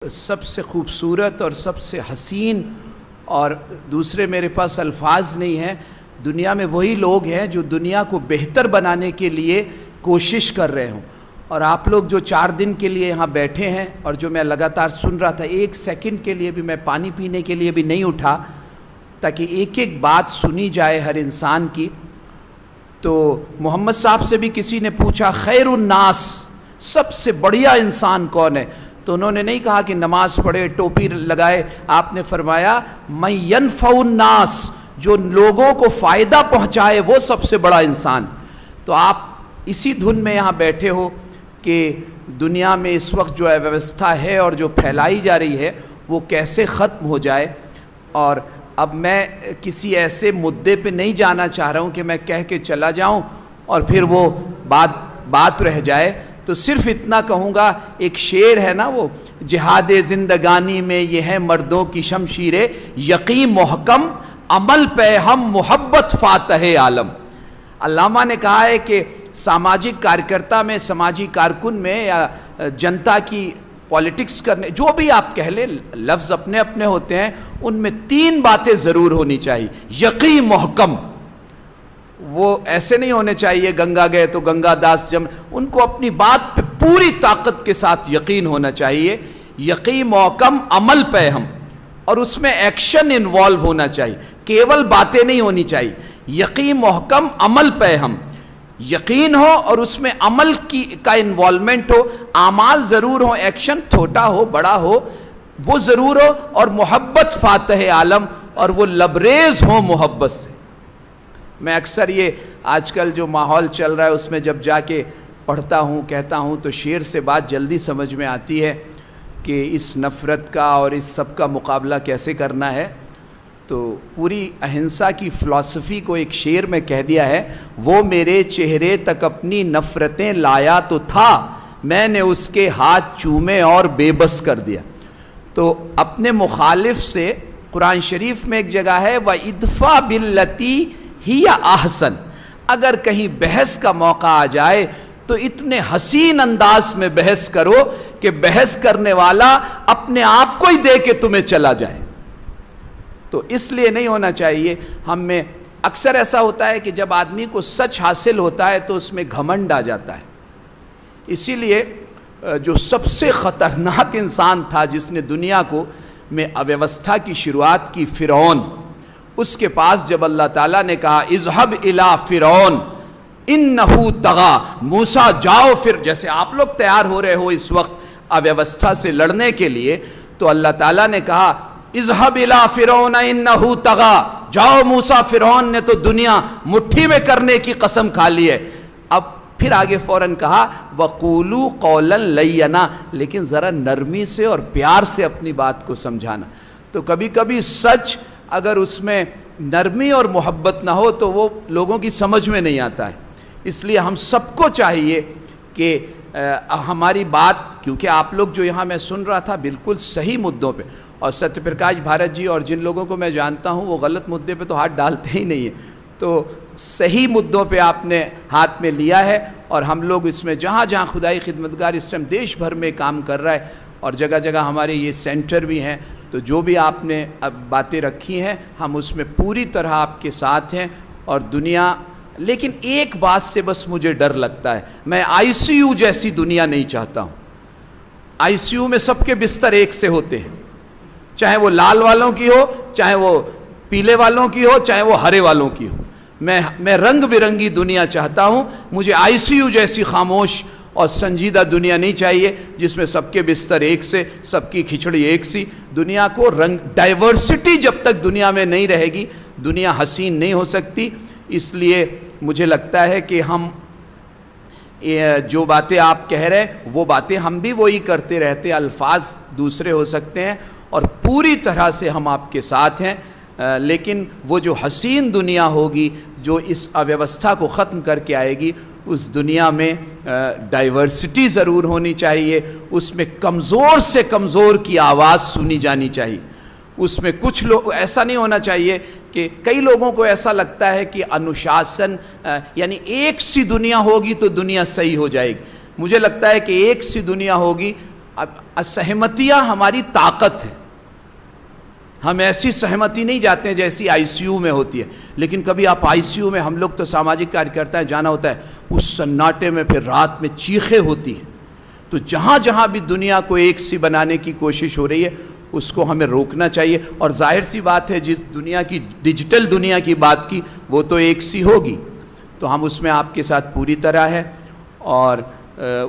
سب سے خوبصورت اور سب سے حسین اور دوسرے میرے پاس الفاظ نہیں ہیں، دنیا میں وہی لوگ ہیں جو دنیا کو بہتر بنانے کے لیے کوشش کر رہے ہوں۔ اور آپ لوگ جو 4 دن کے لیے یہاں بیٹھے ہیں اور جو میں لگاتار سن رہا تھا، 1 سیکنڈ کے لیے بھی میں پانی پینے کے لیے بھی نہیں اٹھا تاکہ ایک ایک بات سنی جائے ہر انسان کی۔ تو محمد صاحب سے بھی کسی نے پوچھا خیر الناس، سب سے بڑھیا انسان کون ہے؟ تو انہوں نے نہیں کہا کہ نماز پڑھے، ٹوپی لگائے، آپ نے فرمایا من ینفع الناس، جو لوگوں کو فائدہ پہنچائے وہ سب سے بڑا انسان۔ تو آپ اسی دھن میں یہاں بیٹھے ہو کہ دنیا میں اس وقت جو ویوستھا ہے اور جو پھیلائی جا رہی ہے وہ کیسے ختم ہو جائے۔ اور اب میں کسی ایسے مدعے پہ نہیں جانا چاہ رہا ہوں کہ میں کہہ کے چلا جاؤں اور پھر وہ بات رہ جائے، تو صرف اتنا کہوں گا، ایک شعر ہے نا، وہ جہاد زندگانی میں یہ ہے مردوں کی شمشیریں، یقین محکم عمل پہ ہم محبت فاتح عالم۔ علامہ نے کہا ہے کہ سماجک کارکرتا میں، سماجی کارکن میں یا جنتا کی پولیٹکس کرنے، جو بھی آپ کہہ لیں، لفظ اپنے اپنے ہوتے ہیں، ان میں 3 باتیں ضرور ہونی چاہیے۔ یقین محکم، وہ ایسے نہیں ہونے چاہیے گنگا گئے تو گنگا داس جم، ان کو اپنی بات پہ پوری طاقت کے ساتھ یقین ہونا چاہیے۔ یقین محکم عمل پہ ہم، اور اس میں ایکشن انوالو ہونا چاہیے، کیول باتیں نہیں ہونی چاہیے۔ یقین محکم عمل پہ ہم، یقین ہو اور اس میں عمل کا انوالومنٹ ہو، اعمال ضرور ہو، ایکشن چھوٹا ہو بڑا ہو وہ ضرور ہو، اور محبت فاتح عالم، اور وہ لبریز ہو محبت سے۔ میں اکثر یہ آج کل جو ماحول چل رہا ہے اس میں جب جا کے پڑھتا ہوں کہتا ہوں تو شعر سے بات جلدی سمجھ میں آتی ہے کہ اس نفرت کا اور اس سب کا مقابلہ کیسے کرنا ہے۔ تو پوری اہنسا کی فلسفی کو ایک شعر میں کہہ دیا ہے، وہ میرے چہرے تک اپنی نفرتیں لایا تو تھا، میں نے اس کے ہاتھ چومے اور بے بس کر دیا۔ تو اپنے مخالف سے قرآن شریف میں ایک جگہ ہے وَإِدْفَعْ بِالَّتِي ہی احسن، اگر کہیں بحث کا موقع آ جائے تو اتنے حسین انداز میں بحث کرو کہ بحث کرنے والا اپنے آپ کو ہی دے کے تمہیں چلا جائے۔ تو اس لیے نہیں ہونا چاہیے ہم میں۔ اکثر ایسا ہوتا ہے کہ جب آدمی کو سچ حاصل ہوتا ہے تو اس میں گھمنڈ آ جاتا ہے۔ اسی لیے جو سب سے خطرناک انسان تھا جس نے دنیا کو میں اویوستھا کی شروعات کی، فرعون، اس کے پاس جب اللہ تعالیٰ نے کہا اذهب الى فرعون انه طغى، موسیٰ جاؤ، پھر جیسے آپ لوگ تیار ہو رہے ہو اس وقت اویوستھا سے لڑنے کے لیے، تو اللہ تعالیٰ نے کہا اذهب الى فرعون انه طغى، جاؤ موسیٰ، فرعون نے تو دنیا مٹھی میں کرنے کی قسم کھا لی ہے۔ اب پھر آگے فوراً کہا وَقُولُوا قَوْلًا لَيَّنًا، لیکن ذرا نرمی سے اور پیار سے اپنی بات کو سمجھانا۔ تو کبھی کبھی سچ اگر اس میں نرمی اور محبت نہ ہو تو وہ لوگوں کی سمجھ میں نہیں آتا ہے۔ اس لیے ہم سب کو چاہیے کہ ہماری بات، کیونکہ آپ لوگ جو یہاں میں سن رہا تھا بالکل صحیح مدعوں پہ، اور ستیہ پرکاش بھارت جی اور جن لوگوں کو میں جانتا ہوں وہ غلط مدعے پہ تو ہاتھ ڈالتے ہی نہیں ہیں، تو صحیح مدعوں پہ آپ نے ہاتھ میں لیا ہے، اور ہم لوگ اس میں جہاں جہاں خدائی خدمتگار اس ٹائم دیش بھر میں کام کر رہا ہے، اور جگہ جگہ ہمارے یہ سینٹر بھی ہیں، تو جو بھی آپ نے اب باتیں رکھی ہیں ہم اس میں پوری طرح آپ کے ساتھ ہیں۔ اور دنیا، لیکن ایک بات سے بس مجھے ڈر لگتا ہے، میں آئی سی یو جیسی دنیا نہیں چاہتا ہوں۔ آئی سی یو میں سب کے بستر ایک سے ہوتے ہیں، چاہے وہ لال والوں کی ہو، چاہے وہ پیلے والوں کی ہو، چاہے وہ ہرے والوں کی ہو۔ میں رنگ برنگی دنیا چاہتا ہوں، مجھے آئی سی یو جیسی خاموش اور سنجیدہ دنیا نہیں چاہیے جس میں سب کے بستر ایک سے، سب کی کھچڑی ایک سی۔ دنیا کو رنگ، ڈائیورسٹی جب تک دنیا میں نہیں رہے گی دنیا حسین نہیں ہو سکتی۔ اس لیے مجھے لگتا ہے کہ ہم جو باتیں آپ کہہ رہے وہ باتیں ہم بھی وہی کرتے رہتے، الفاظ دوسرے ہو سکتے ہیں، اور پوری طرح سے ہم آپ کے ساتھ ہیں، لیکن وہ جو حسین دنیا ہوگی جو اس اویوستھا کو ختم کر کے آئے گی، اس دنیا میں ڈائیورسٹی ضرور ہونی چاہیے، اس میں کمزور سے کمزور کی آواز سنی جانی چاہیے۔ اس میں کچھ لوگ، ایسا نہیں ہونا چاہیے کہ کئی لوگوں کو ایسا لگتا ہے کہ انوشاسن یعنی ایک سی دنیا ہوگی تو دنیا صحیح ہو جائے گی۔ مجھے لگتا ہے کہ ایک سی دنیا ہوگی اب اسہمتیاں ہماری طاقت ہے. ہم ایسی سہمتی نہیں جاتے ہیں جیسی آئی سی یو میں ہوتی ہے. لیکن کبھی آپ آئی سی یو میں, ہم لوگ تو ساماجک کاریہ کرتا ہے, جانا ہوتا ہے, اس سناٹے میں پھر رات میں چیخیں ہوتی ہیں. تو جہاں جہاں بھی دنیا کو ایک سی بنانے کی کوشش ہو رہی ہے اس کو ہمیں روکنا چاہیے. اور ظاہر سی بات ہے, جس دنیا کی ڈیجیٹل دنیا کی بات کی وہ تو ایک سی ہوگی, تو ہم اس میں آپ کے ساتھ پوری طرح ہے. اور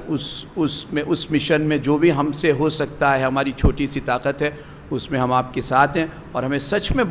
اس مشن میں جو بھی ہم سے ہو سکتا ہے, ہماری چھوٹی سی طاقت ہے, اس میں ہم آپ کے ساتھ ہیں. اور ہمیں سچ میں